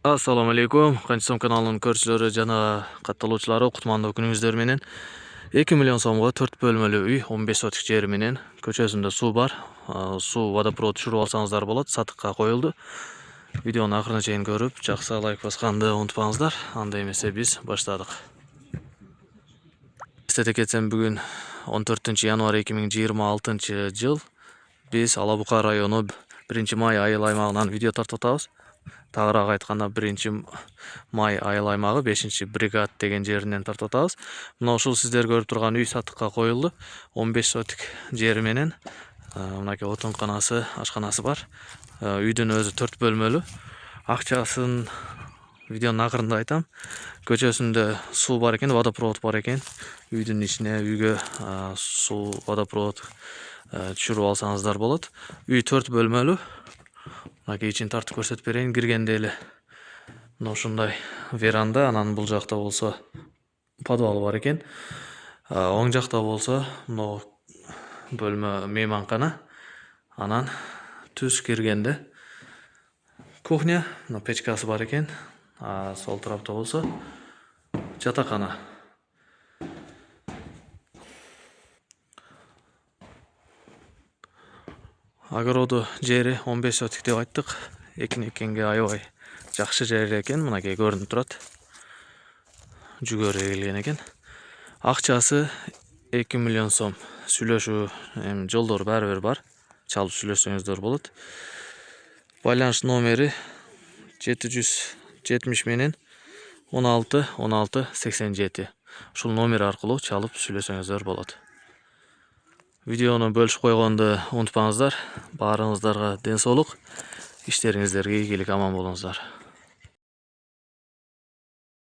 Assalomu alaykum. Qanchsom kanalining ko'ruvchilari jana qattalo'chilari qutmanda kuningizlar menen 2 million so'mga 4 bölmeli uy 15 sotik jeri menen ko'chasida suv bor. Suv vodoprovod tushirib olsangizlar bo'ladi, satiqqa qo'yildi. Videoni oxiriga chayin ko'rib, жақсы like bosganni unutmangizlar. Anda emese biz boshladik. Eslatib ketsem, bugun 14-yanvar 2026-yil biz Alabuqa rayonu 1-may ayыл aymağından video tartib o'tamiz. Tağırağı aytqanda 1-may ayıl aymağı 5-brigad деген жеринен тартып атабыз. Мына ушул сиздер көрүп турган үй сатыкка коюлду. 15 сотик жери менен мынакей отунканасы, ашканасы бар. Үйдүн өзү 4 бөлмөлүү. Акчасын видеонун акырында айтам. Көчөсүндө суу бар экен, водопровод бар экен. Үйдүн ичине үйгө суу, водопровод түшүрүп алсаңыздар болот. Үй 4 бөлмөлүү. Мынакей ичин тартып көрсөтүп берейин. Киргенде эле мына ушундай веранда, анан бул жакта болсо подвал бар экен. Оң жакта болсо мына бөлмө мейманкана. Анан түз киргенде кухня, мына печкасы бар экен. Сол тарапта болсо жатакана. Огороду жери 15 сотик деп айттык. Экен-экенге аябай жакшы жер экен. Мынакей көрүнүп турат. Жүгөрү эгилген экен. Акчасы 2 million сом. Сүйлөшүү жолдор баары бир бар. Чалып сүйлөшсөңүздөр болот. Байланыш номери 770 менен 16 16 87. Ушул номер аркылуу чалып сүйлөсөңүздөр болот. Видеону бөлүшүп койгонду унутпаңыздар. Баарыңыздарга ден соолук, иштериңиздерге ийгилик, аман болуңуздар.